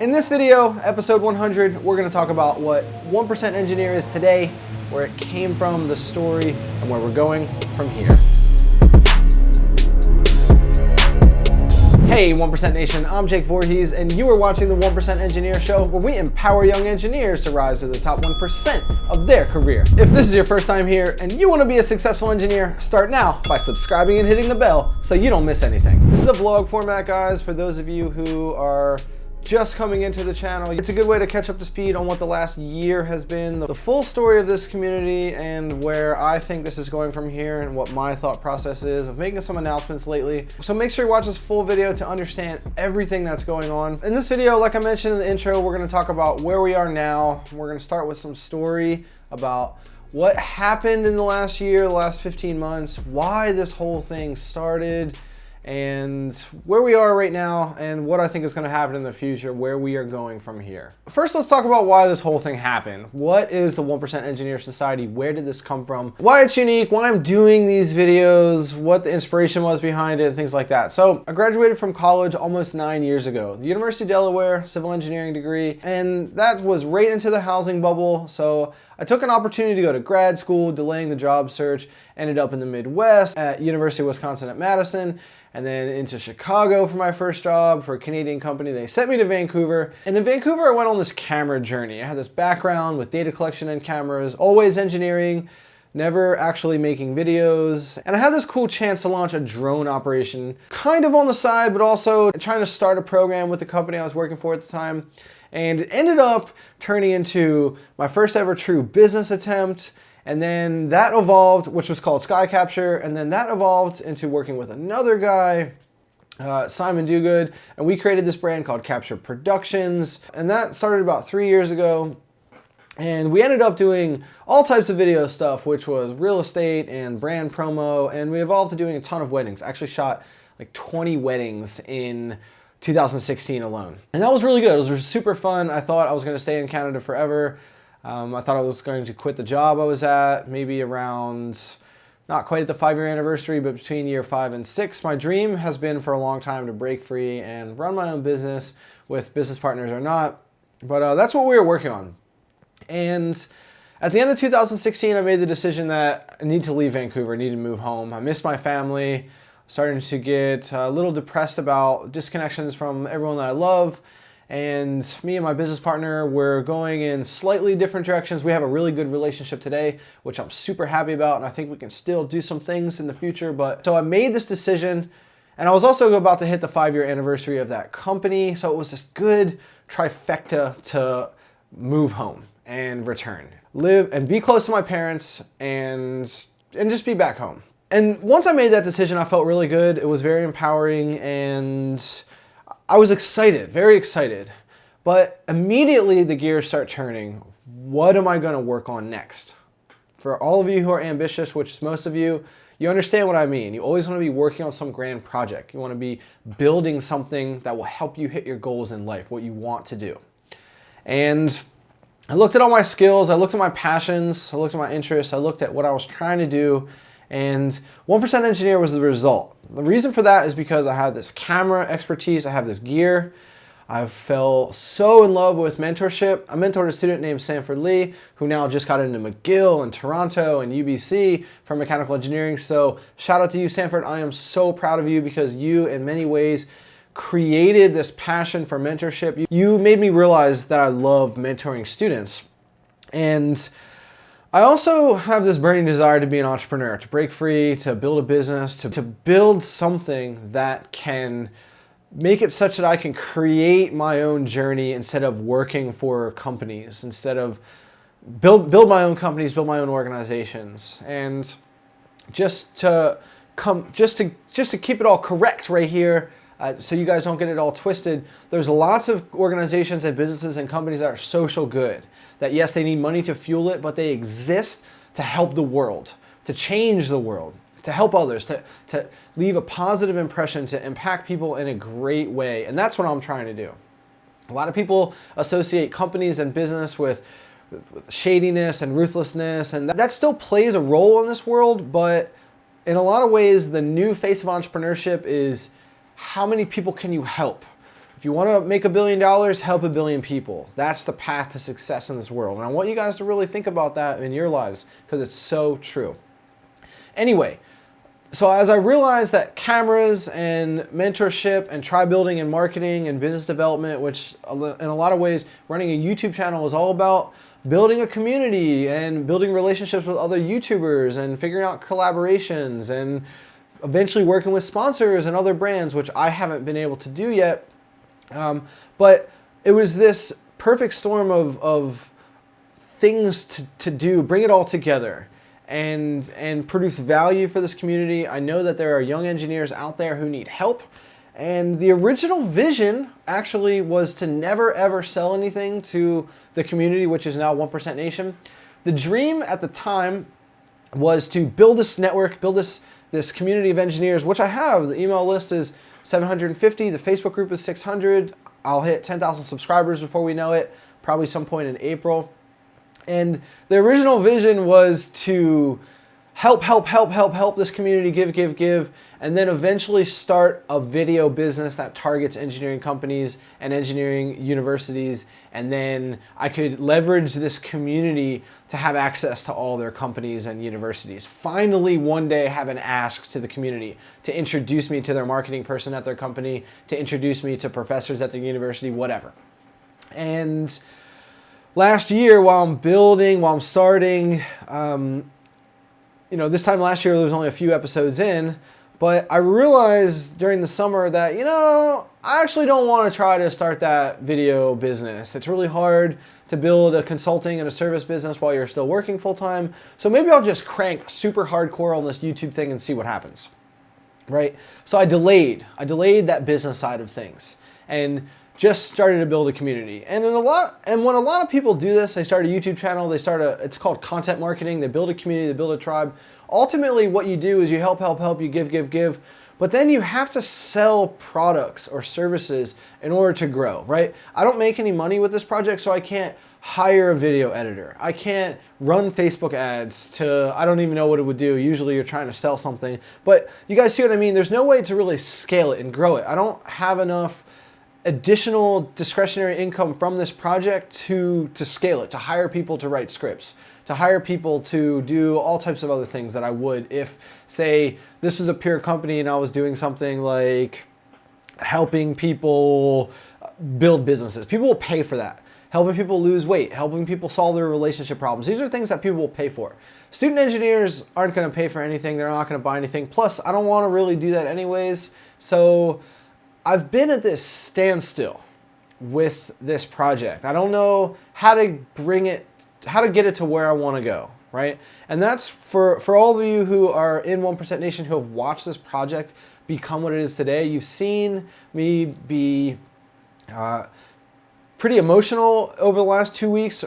In this video, episode 100, we're going to talk about what 1% Engineer is today, where it came from, the story, and where we're going from here. Hey 1% Nation, I'm Jake Voorhees, and you are watching the 1% Engineer Show, where we empower young engineers to rise to the top 1% of their career. If this is your first time here and you want to be a successful engineer, start now by subscribing and hitting the bell so you don't miss anything. This is a vlog format, guys, for those of you who are just coming into the channel. It's a good way to catch up to speed on what the last year has been, the full story of this community, and where I think this is going from here, and what my thought process is of making some announcements lately. So make sure you watch this full video to understand everything that's going on. In this video, like I mentioned in the intro, we're going to talk about where we are now. We're going to start with some story about what happened in the last year, the last 15 months, why this whole thing started, and where we are right now, and what I think is going to happen in the future, where we are going from here. First, let's talk about why this whole thing happened. What is the 1% Engineer Society? Where did this come from? Why it's unique, why I'm doing these videos, what the inspiration was behind it, and things like that. So I graduated from college almost 9 years ago. The University of Delaware, civil engineering degree, and that was right into the housing bubble. So I took an opportunity to go to grad school, delaying the job search, ended up in the Midwest at University of Wisconsin at Madison, and then into Chicago for my first job for a Canadian company. They sent me to Vancouver, and in Vancouver I went on this camera journey. I had this background with data collection and cameras, always engineering, never actually making videos. And I had this cool chance to launch a drone operation, kind of on the side, but also trying to start a program with the company I was working for at the time. And it ended up turning into my first ever true business attempt. And then that evolved, which was called Sky Capture. And then that evolved into working with another guy, Simon Dugood. And we created this brand called Capture Productions. And that started about 3 years ago. And we ended up doing all types of video stuff, which was real estate and brand promo. And we evolved to doing a ton of weddings. I actually shot like 20 weddings in 2016 alone. And that was really good. It was super fun. I thought I was going to stay in Canada forever. I thought I was going to quit the job I was at, maybe around, not quite at the 5-year anniversary, but between year 5 and 6. My dream has been for a long time to break free and run my own business, with business partners or not. But that's what we were working on. And at the end of 2016, I made the decision that I need to leave Vancouver, I need to move home. I miss my family, starting to get a little depressed about disconnections from everyone that I love. And me and my business partner were going in slightly different directions. We have a really good relationship today, which I'm super happy about, and I think we can still do some things in the future. But so I made this decision, and I was also about to hit the 5-year anniversary of that company. So it was this good trifecta to move home and return, live and be close to my parents, and just be back home. And once I made that decision, I felt really good. It was very empowering, and I was excited, very excited. But immediately the gears start turning. What am I going to work on next? For all of you who are ambitious, which is most of you, you understand what I mean. You always want to be working on some grand project. You want to be building something that will help you hit your goals in life, what you want to do. And I looked at all my skills, I looked at my passions, I looked at my interests, I looked at what I was trying to do, and 1% Engineer was the result. The reason for that is because I had this camera expertise, I have this gear. I fell so in love with mentorship. I mentored a student named Sanford Lee, who now just got into McGill and Toronto and UBC for mechanical engineering. So shout out to you, Sanford. I am so proud of you, because you, in many ways, created this passion for mentorship. You made me realize that I love mentoring students. And I also have this burning desire to be an entrepreneur, to break free, to build a business, to build something that can make it such that I can create my own journey instead of working for companies, instead of build my own companies, build my own organizations. And just to keep it all correct right here, so you guys don't get it all twisted, there's lots of organizations and businesses and companies that are social good. That yes, they need money to fuel it, but they exist to help the world, to change the world, to help others, to leave a positive impression, to impact people in a great way. And that's what I'm trying to do. A lot of people associate companies and business with shadiness and ruthlessness, and that still plays a role in this world, but in a lot of ways, the new face of entrepreneurship is how many people can you help? If you want to make $1 billion, help 1 billion people. That's the path to success in this world. And I want you guys to really think about that in your lives because it's so true. Anyway, so as I realized that cameras and mentorship and tribe building and marketing and business development, which in a lot of ways running a YouTube channel is all about building a community and building relationships with other YouTubers and figuring out collaborations and eventually working with sponsors and other brands, which I haven't been able to do yet. But it was this perfect storm of things to do, bring it all together and produce value for this community. I know that there are young engineers out there who need help. And the original vision actually was to never ever sell anything to the community, which is now 1% Nation. The dream at the time was to build this network, build this community of engineers, which I have. The email list is 750. The Facebook group is 600. I'll hit 10,000 subscribers before we know it, probably some point in April. And the original vision was to help this community, give, and then eventually start a video business that targets engineering companies and engineering universities. And then I could leverage this community to have access to all their companies and universities. Finally, one day have an ask to the community to introduce me to their marketing person at their company, to introduce me to professors at their university, whatever. And last year, while I'm starting, this time last year there was only a few episodes in, but I realized during the summer that, I actually don't want to try to start that video business. It's really hard to build a consulting and a service business while you're still working full time. So maybe I'll just crank super hardcore on this YouTube thing and see what happens, right? So I delayed that business side of things and just started to build a community. And when a lot of people do this, they start a YouTube channel, it's called content marketing. They build a community, they build a tribe. Ultimately, what you do is you help, you give. But then you have to sell products or services in order to grow, right? I don't make any money with this project, so I can't hire a video editor. I can't run Facebook ads I don't even know what it would do. Usually you're trying to sell something. But you guys see what I mean? There's no way to really scale it and grow it. I don't have enough additional discretionary income from this project to scale it, to hire people to write scripts, to hire people to do all types of other things that I would if, say, this was a pure company and I was doing something like helping people build businesses. People will pay for that. Helping people lose weight, helping people solve their relationship problems. These are things that people will pay for. Student engineers aren't going to pay for anything. They're not going to buy anything. Plus, I don't want to really do that anyways. So I've been at this standstill with this project. I don't know how to get it to where I want to go, right? And that's for all of you who are in 1% Nation who have watched this project become what it is today. You've seen me be pretty emotional over the last 2 weeks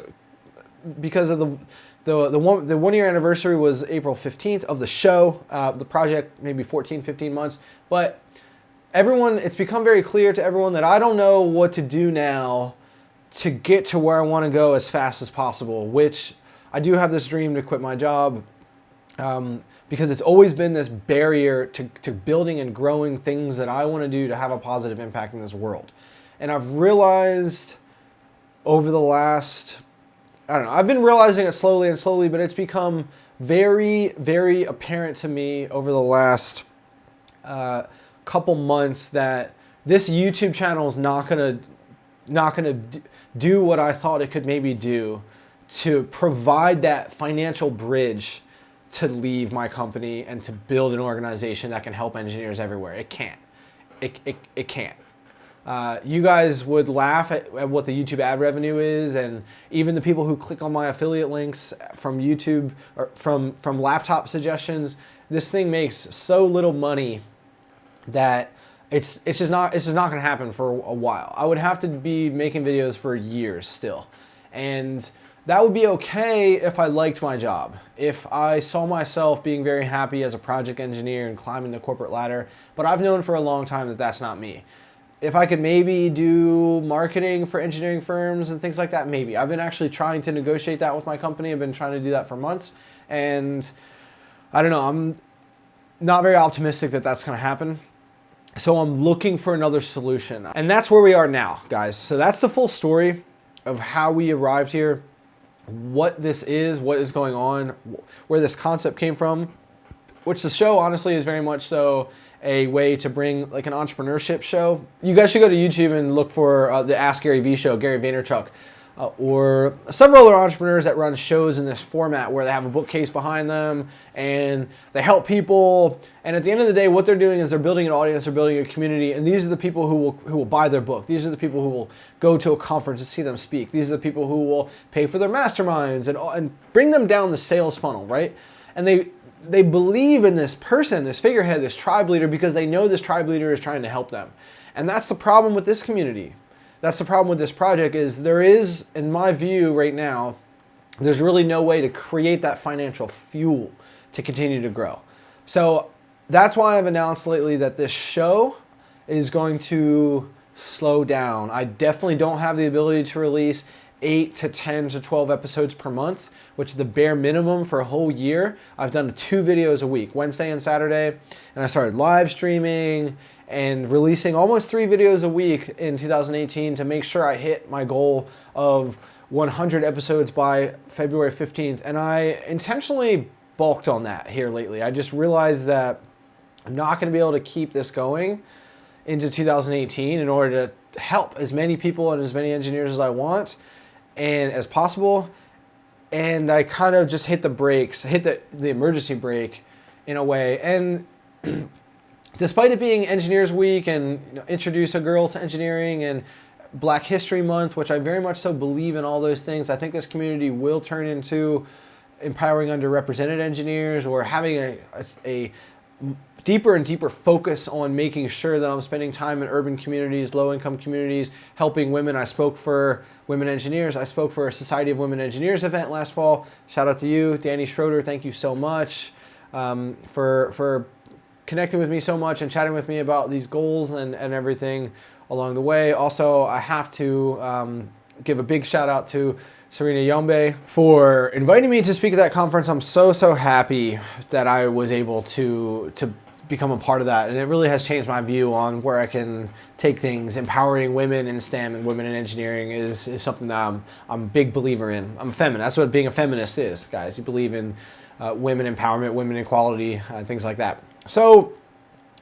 because of the 1 year anniversary was April 15th of the show. The project maybe 14, 15 months, but it's become very clear to everyone that I don't know what to do now to get to where I want to go as fast as possible, which I do have this dream to quit my job because it's always been this barrier to building and growing things that I want to do to have a positive impact in this world. And I've realized over the last, I've been realizing it slowly, but it's become very, very apparent to me over the last couple months that this YouTube channel is not gonna do what I thought it could maybe do to provide that financial bridge to leave my company and to build an organization that can help engineers everywhere. It can't. It can't. You guys would laugh at what the YouTube ad revenue is, and even the people who click on my affiliate links from YouTube or from laptop suggestions. This thing makes so little money that it's just not going to happen for a while. I would have to be making videos for years still, and that would be okay if I liked my job. If I saw myself being very happy as a project engineer and climbing the corporate ladder, but I've known for a long time that that's not me. If I could maybe do marketing for engineering firms and things like that, maybe. I've been actually trying to negotiate that with my company. I've been trying to do that for months, and I don't know, I'm not very optimistic that that's going to happen. So I'm looking for another solution. And that's where we are now, guys. So that's the full story of how we arrived here, what this is, what is going on, where this concept came from, which the show honestly is very much so a way to bring like an entrepreneurship show. You guys should go to YouTube and look for the Ask Gary Vee show, Gary Vaynerchuk. Or several other entrepreneurs that run shows in this format where they have a bookcase behind them and they help people. And at the end of the day, what they're doing is they're building an audience, they're building a community, and these are the people who will buy their book. These are the people who will go to a conference and see them speak. These are the people who will pay for their masterminds and bring them down the sales funnel, right? And they believe in this person, this figurehead, this tribe leader, because they know this tribe leader is trying to help them. And that's the problem with this community. That's the problem with this project is there is, in my view right now, there's really no way to create that financial fuel to continue to grow. So that's why I've announced lately that this show is going to slow down. I definitely don't have the ability to release 8 to 10 to 12 episodes per month, which is the bare minimum for a whole year. I've done 2 videos a week, Wednesday and Saturday, and I started live streaming and releasing almost 3 videos a week in 2018 to make sure I hit my goal of 100 episodes by February 15th. And I intentionally bulked on that here lately. I just realized that I'm not going to be able to keep this going into 2018 in order to help as many people and as many engineers as I want and as possible. And I kind of just hit the brakes, hit the emergency brake in a way. And despite it being Engineers Week and introduce a girl to engineering and Black History Month, which I very much so believe in all those things, I think this community will turn into empowering underrepresented engineers or having a deeper and deeper focus on making sure that I'm spending time in urban communities, low-income communities, helping women. I spoke for women engineers. I spoke for a Society of Women Engineers event last fall. Shout out to you, Danny Schroeder. Thank you so much for connecting with me so much and chatting with me about these goals and everything along the way. Also, I have to give a big shout out to Serena Yombe for inviting me to speak at that conference. I'm so happy that I was able to become a part of that, and it really has changed my view on where I can take things. Empowering women in STEM and women in engineering is something that I'm a big believer in. I'm a feminist. That's what being a feminist is, guys. You believe in women empowerment, women equality, things like that. So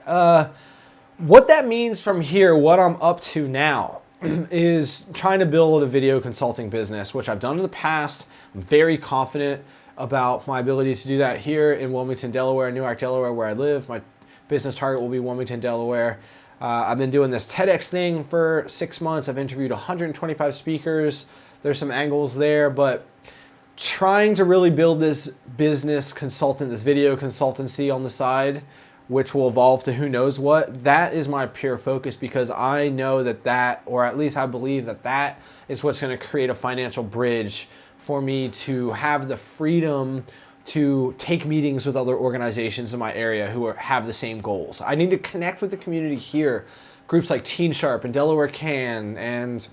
what that means from here, what I'm up to now, is trying to build a video consulting business, which I've done in the past. I'm very confident about my ability to do that here in Wilmington, Delaware, Newark, Delaware, where I live. My business target will be Wilmington, Delaware. I've been doing this TEDx thing for 6 months. I've interviewed 125 speakers. There's some angles there, but trying to really build this business consultant, this video consultancy on the side, which will evolve to who knows what, that is my pure focus, because I know that, or at least I believe that is what's going to create a financial bridge for me to have the freedom to take meetings with other organizations in my area who have the same goals. I need to connect with the community here, groups like Teen Sharp and Delaware Can and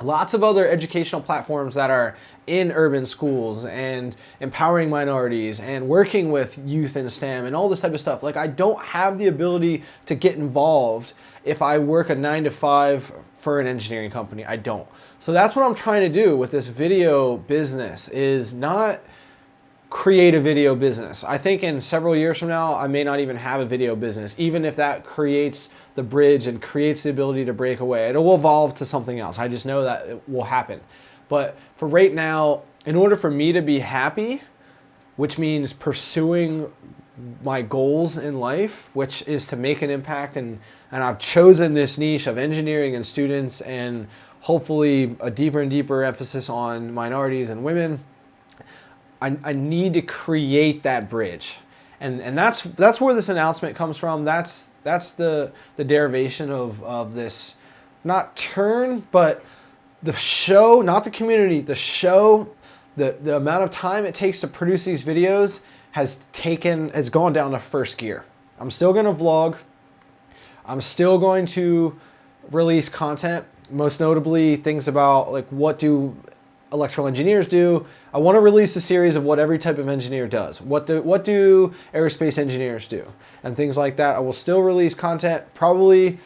lots of other educational platforms that are in urban schools and empowering minorities and working with youth in STEM and all this type of stuff. Like, I don't have the ability to get involved if I work a 9 to 5 for an engineering company. I don't. So that's what I'm trying to do with this video business, is not create a video business. I think in several years from now, I may not even have a video business, even if that creates the bridge and creates the ability to break away. It will evolve to something else. I just know that it will happen. But for right now, in order for me to be happy, which means pursuing my goals in life, which is to make an impact, and I've chosen this niche of engineering and students, and hopefully a deeper and deeper emphasis on minorities and women, I need to create that bridge. And that's where this announcement comes from. That's the derivation of this, not turn, but the show, not the community, the show, the amount of time it takes to produce these videos has gone down to first gear. I'm still going to vlog. I'm still going to release content, most notably things about like what do electrical engineers do. I want to release a series of what every type of engineer does. What do aerospace engineers do? And things like that. I will still release content, probably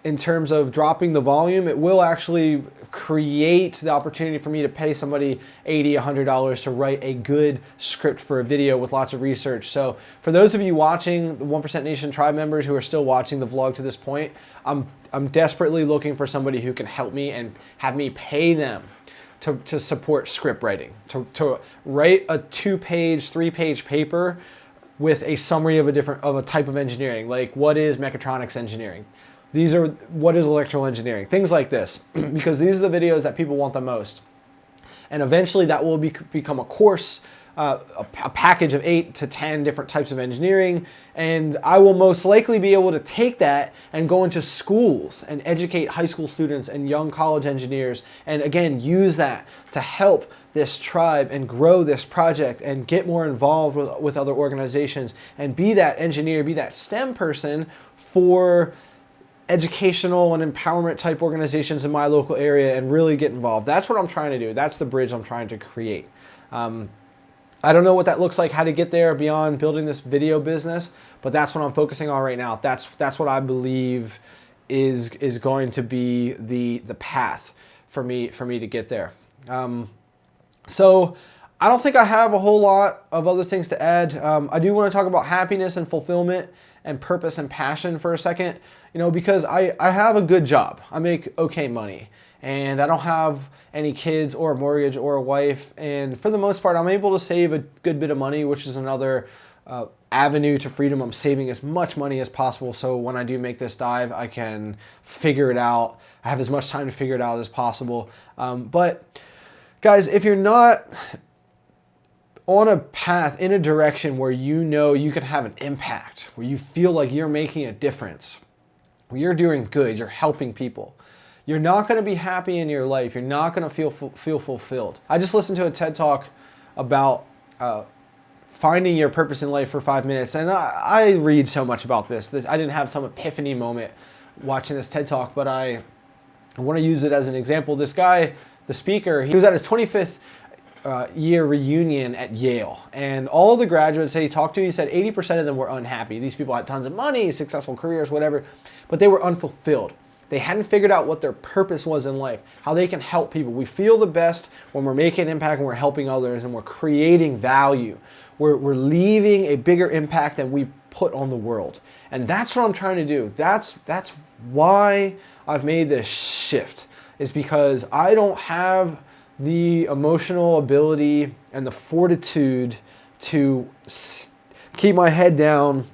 in terms of dropping the volume. It will actually create the opportunity for me to pay somebody $80, $100 to write a good script for a video with lots of research. So for those of you watching, the 1% Nation tribe members who are still watching the vlog to this point, I'm desperately looking for somebody who can help me and have me pay them to support script writing, to write a 2-page, 3-page paper with a summary of a type of engineering, like what is mechatronics engineering? What is electrical engineering? Things like this, because these are the videos that people want the most. And eventually that will become a course, a package of 8 to 10 different types of engineering. And I will most likely be able to take that and go into schools and educate high school students and young college engineers. And again, use that to help this tribe and grow this project and get more involved with other organizations and be that engineer, be that STEM person for educational and empowerment type organizations in my local area and really get involved. That's what I'm trying to do. That's the bridge I'm trying to create. I don't know what that looks like, how to get there beyond building this video business, but that's what I'm focusing on right now. That's what I believe is going to be the path for me to get there. So I don't think I have a whole lot of other things to add. I do want to talk about happiness and fulfillment and purpose and passion for a second, because I have a good job. I make okay money and I don't have any kids or a mortgage or a wife. And for the most part, I'm able to save a good bit of money, which is another avenue to freedom. I'm saving as much money as possible. So when I do make this dive, I can figure it out. I have as much time to figure it out as possible. But guys, if you're not on a path in a direction where you can have an impact, where you feel like you're making a difference, where you're doing good, you're helping people, you're not going to be happy in your life. You're not going to feel fulfilled. I just listened to a TED Talk about finding your purpose in life for 5 minutes, and I read so much about this. I didn't have some epiphany moment watching this TED Talk, but I want to use it as an example. This guy, the speaker, he was at his 25th year reunion at Yale, and all the graduates that he talked to, he said 80% of them were unhappy. These people had tons of money, successful careers, whatever, but they were unfulfilled. They hadn't figured out what their purpose was in life, how they can help people. We feel the best when we're making an impact and we're helping others and we're creating value. We're leaving a bigger impact than we put on the world. And that's what I'm trying to do. That's why I've made this shift, is because I don't have the emotional ability and the fortitude to keep my head down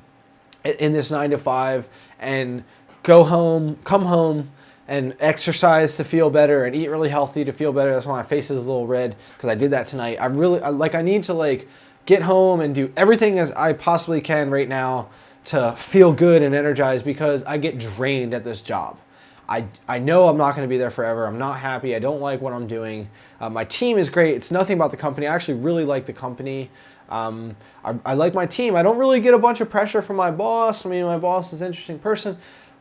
in this 9 to 5 and come home and exercise to feel better and eat really healthy to feel better. That's why my face is a little red, because I did that tonight. I need to get home and do everything as I possibly can right now to feel good and energized, because I get drained at this job. I know I'm not going to be there forever. I'm not happy. I don't like what I'm doing. My team is great. It's nothing about the company. I actually really like the company. I like my team. I don't really get a bunch of pressure from my boss. I mean, my boss is an interesting person,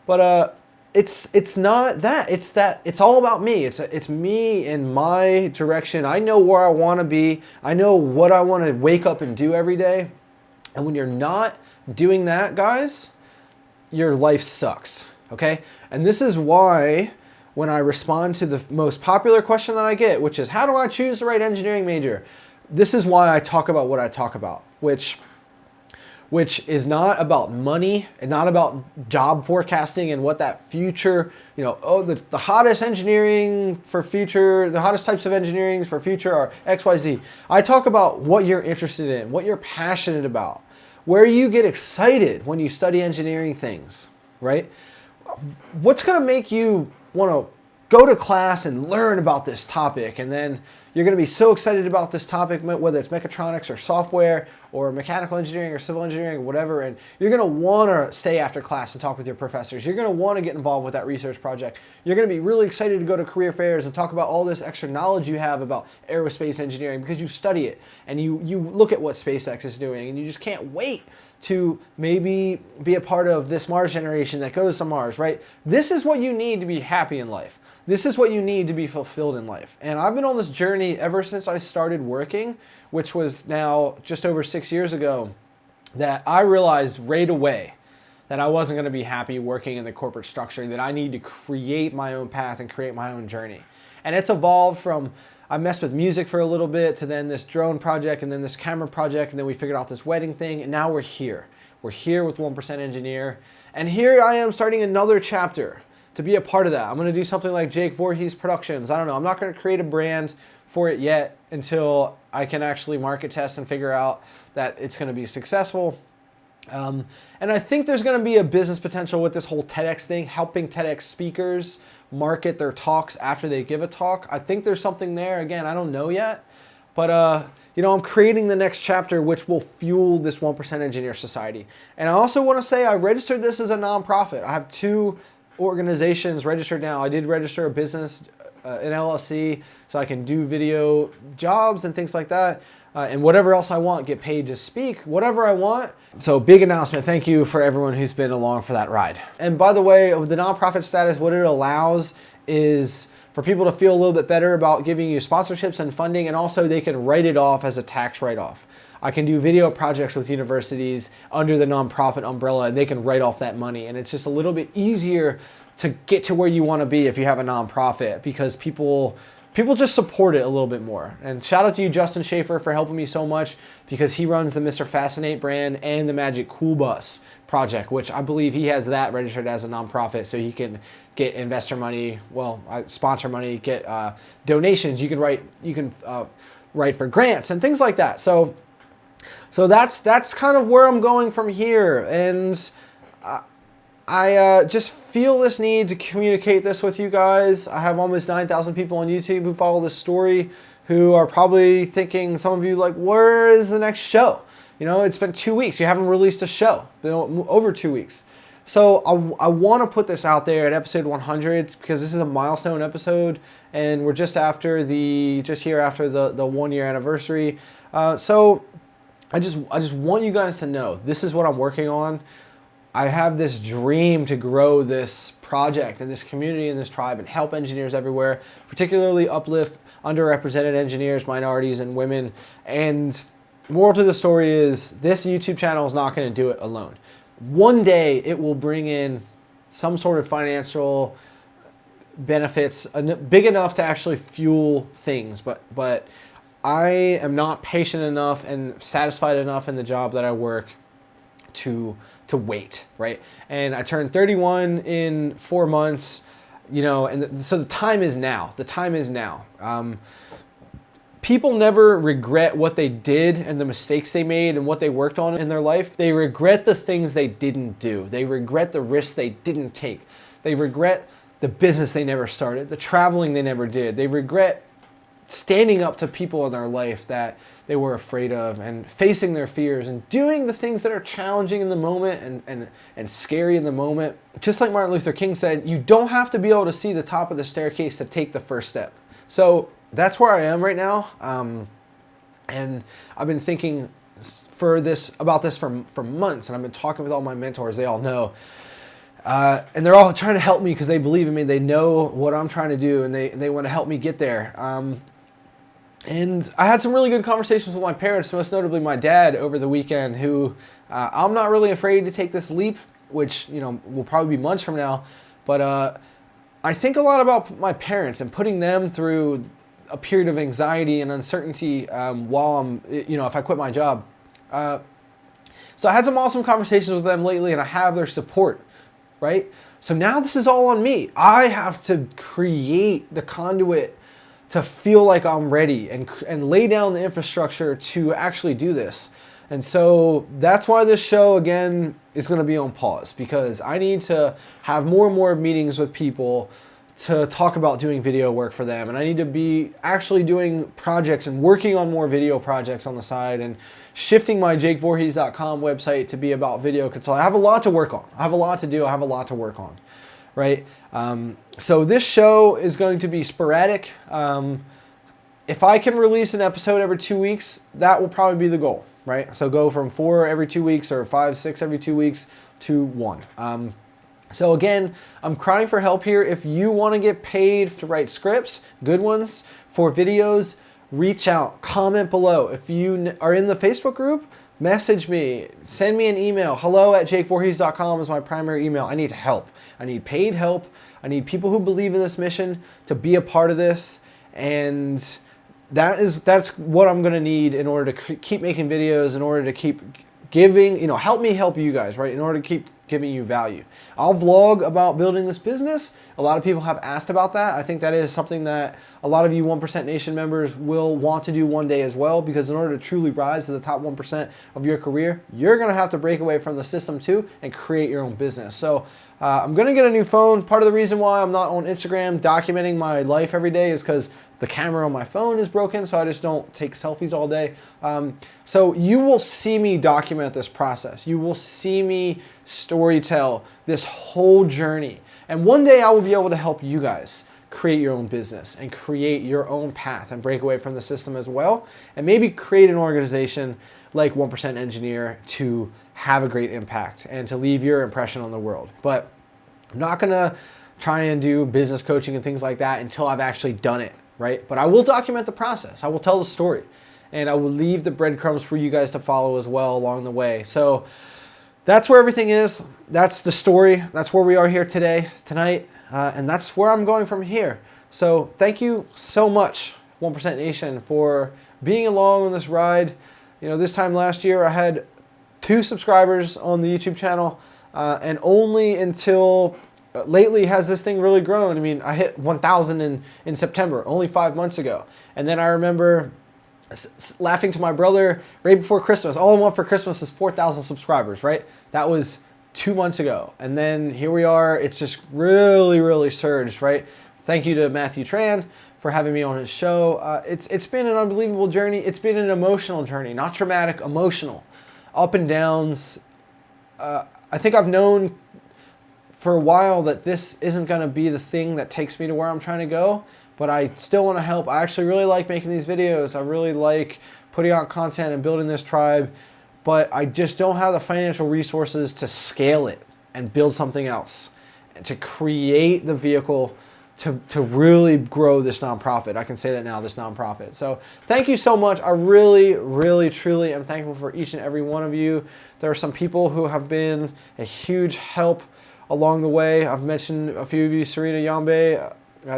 but it's not that. It's all about me. It's me in my direction. I know where I want to be. I know what I want to wake up and do every day. And when you're not doing that, guys, your life sucks. Okay? And this is why when I respond to the most popular question that I get, which is, how do I choose the right engineering major? This is why I talk about what I talk about, which is not about money and not about job forecasting and what that future, the hottest engineering for future, the hottest types of engineering for future are XYZ. I talk about what you're interested in, what you're passionate about, where you get excited when you study engineering things, right? What's going to make you want to go to class and learn about this topic, and then you're going to be so excited about this topic, whether it's mechatronics or software or mechanical engineering or civil engineering or whatever, and you're going to want to stay after class and talk with your professors. You're going to want to get involved with that research project. You're going to be really excited to go to career fairs and talk about all this extra knowledge you have about aerospace engineering because you study it and you look at what SpaceX is doing, and you just can't wait to maybe be a part of this Mars generation that goes to Mars, right? This is what you need to be happy in life. This is what you need to be fulfilled in life. And I've been on this journey journey ever since I started working, which was now just over 6 years ago, that I realized right away that I wasn't going to be happy working in the corporate structure, that I need to create my own path and create my own journey. And it's evolved from, I messed with music for a little bit, to then this drone project, and then this camera project, and then we figured out this wedding thing, and now we're here. We're here with 1% Engineer, and here I am starting another chapter to be a part of that. I'm going to do something like Jake Voorhees Productions. I don't know. I'm not going to create a brand for it yet until I can actually market test and figure out that it's going to be successful. And I think there's going to be a business potential with this whole TEDx thing, helping TEDx speakers market their talks after they give a talk. I think there's something there. Again, I don't know yet, but you know, I'm creating the next chapter which will fuel this 1% Engineer Society. And I also want to say I registered this as a nonprofit. I have 2 organizations registered now. I did register a business, an LLC, so I can do video jobs and things like that. And whatever else I want, get paid to speak, whatever I want. So big announcement. Thank you for everyone who's been along for that ride. And by the way, with the nonprofit status, what it allows is for people to feel a little bit better about giving you sponsorships and funding, and also they can write it off as a tax write-off. I can do video projects with universities under the nonprofit umbrella, and they can write off that money. And it's just a little bit easier to get to where you want to be if you have a nonprofit, because people just support it a little bit more. And shout out to you, Justin Schaefer, for helping me so much, because he runs the Mr. Fascinate brand and the Magic Cool Bus project, which I believe he has that registered as a nonprofit, so he can get investor money, sponsor money, get donations. You can write for grants and things like that. So that's kind of where I'm going from here. And I just feel this need to communicate this with you guys. I have almost 9,000 people on YouTube who follow this story, who are probably thinking, some of you like, where is the next show? You know, it's been 2 weeks. You haven't released a show. Been over 2 weeks. So I want to put this out there at episode 100, because this is a milestone episode, and we're just here after the 1 year anniversary. So I just want you guys to know this is what I'm working on. I have this dream to grow this project and this community and this tribe and help engineers everywhere, particularly uplift underrepresented engineers, minorities, and women. And moral to the story is, this YouTube channel is not going to do it alone. One day it will bring in some sort of financial benefits big enough to actually fuel things, but I am not patient enough and satisfied enough in the job that I work to wait, right? And I turned 31 in 4 months, you know, and so the time is now. The time is now. People never regret what they did and the mistakes they made and what they worked on in their life. They regret the things they didn't do. They regret the risks they didn't take. They regret the business they never started, the traveling they never did. They regret standing up to people in their life that they were afraid of, and facing their fears and doing the things that are challenging in the moment and scary in the moment. Just like Martin Luther King said, you don't have to be able to see the top of the staircase to take the first step. So that's where I am right now. And I've been thinking about this for months, and I've been talking with all my mentors. They all know. And they're all trying to help me because they believe in me. They know what I'm trying to do, and they want to help me get there. And I had some really good conversations with my parents, most notably my dad, over the weekend, who I'm not really afraid to take this leap, which, you know, will probably be months from now. But I think a lot about my parents and putting them through a period of anxiety and uncertainty while I'm, you know, if I quit my job. So I had some awesome conversations with them lately, and I have their support, right? So now this is all on me. I have to create the conduit to feel like I'm ready and lay down the infrastructure to actually do this. And so that's why this show, again, is going to be on pause, because I need to have more and more meetings with people to talk about doing video work for them. And I need to be actually doing projects and working on more video projects on the side, and shifting my jakevoorhees.com website to be about video consulting. I have a lot to work on. I have a lot to do. I have a lot to work on, right? So this show is going to be sporadic. If I can release an episode every 2 weeks, that will probably be the goal, right? So go from 4 every 2 weeks or 5, 6 every 2 weeks to 1. So again, I'm crying for help here. If you want to get paid to write scripts, good ones, for videos, reach out, comment below. If you are in the Facebook group, message me, send me an email. hello@jakevoorhees.com is my primary email. I need help. I need paid help. I need people who believe in this mission to be a part of this. And that's what I'm going to need in order to keep making videos, in order to keep giving, help me help you guys, right? In order to keep giving you value. I'll vlog about building this business. A lot of people have asked about that. I think that is something that a lot of you 1% Nation members will want to do one day as well, because in order to truly rise to the top 1% of your career, you're going to have to break away from the system too and create your own business. So I'm going to get a new phone. Part of the reason why I'm not on Instagram documenting my life every day is because the camera on my phone is broken, so I just don't take selfies all day. So you will see me document this process. You will see me storytell this whole journey. And one day I will be able to help you guys create your own business and create your own path and break away from the system as well. And maybe create an organization like 1% Engineer to have a great impact and to leave your impression on the world. But I'm not gonna try and do business coaching and things like that until I've actually done it, right? But I will document the process. I will tell the story, and I will leave the breadcrumbs for you guys to follow as well along the way. So that's where everything is. That's the story. That's where we are here tonight, and that's where I'm going from here. So thank you so much, 1% Nation, for being along on this ride. This time last year I had 2 subscribers on the YouTube channel, and only until lately has this thing really grown. I mean, I hit 1,000 in September, only 5 months ago. And then I remember laughing to my brother right before Christmas. All I want for Christmas is 4,000 subscribers, right? That was 2 months ago. And then here we are. It's just really, really surged, right? Thank you to Matthew Tran for having me on his show. It's been an unbelievable journey. It's been an emotional journey, not traumatic, emotional. Up and downs. I think I've known for a while that this isn't going to be the thing that takes me to where I'm trying to go, but I still want to help. I actually really like making these videos. I really like putting out content and building this tribe, but I just don't have the financial resources to scale it and build something else and to create the vehicle to really grow this nonprofit. I can say that now, this nonprofit. So thank you so much. I really, really, truly am thankful for each and every one of you. There are some people who have been a huge help along the way. I've mentioned a few of you: Serena Yambe,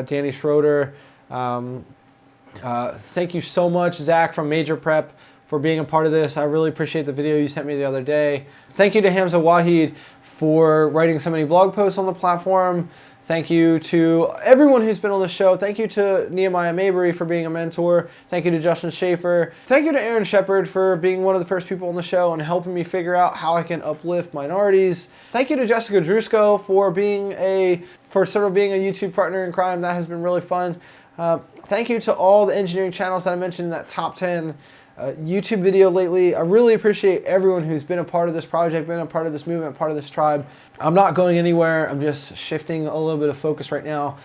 Danny Schroeder. Thank you so much, Zach from Major Prep, for being a part of this. I really appreciate the video you sent me the other day. Thank you to Hamza Wahid for writing so many blog posts on the platform. Thank you to everyone who's been on the show. Thank you to Nehemiah Mabry for being a mentor. Thank you to Justin Schaefer. Thank you to Aaron Shepard for being one of the first people on the show and helping me figure out how I can uplift minorities. Thank you to Jessica Drusko for sort of being a YouTube partner in crime. That has been really fun. Thank you to all the engineering channels that I mentioned in that top 10 YouTube video lately. I really appreciate everyone who's been a part of this project, been a part of this movement, part of this tribe. I'm not going anywhere. I'm just shifting a little bit of focus right now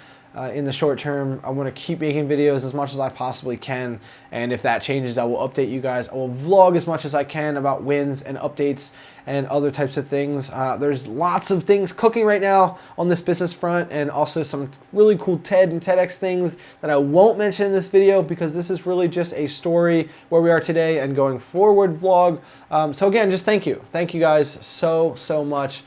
in the short term. I want to keep making videos as much as I possibly can, and if that changes, I will update you guys. I will vlog as much as I can about wins and updates and other types of things. There's lots of things cooking right now on this business front, and also some really cool TED and TEDx things that I won't mention in this video because this is really just a story where we are today and going forward vlog. So again, just thank you. Thank you guys so much.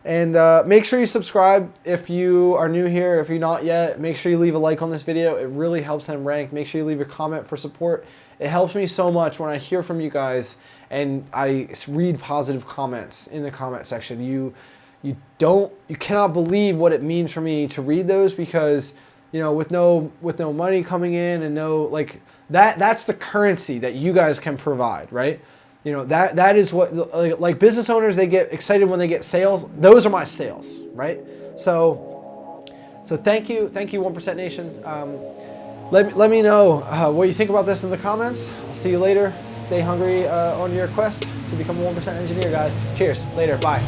Make sure you subscribe if you are new here. If you're not yet, make sure you leave a like on this video. It really helps them rank. Make sure you leave a comment for support. It helps me so much when I hear from you guys and I read positive comments in the comment section. You cannot believe what it means for me to read those, because with no money coming in and that's the currency that you guys can provide, right? That is what, like business owners, they get excited when they get sales. Those are my sales, right? So thank you 1% Nation. Let me know what you think about this in the comments. I'll see you later. Stay hungry on your quest to become a 1% engineer, guys. Cheers. Later. Bye.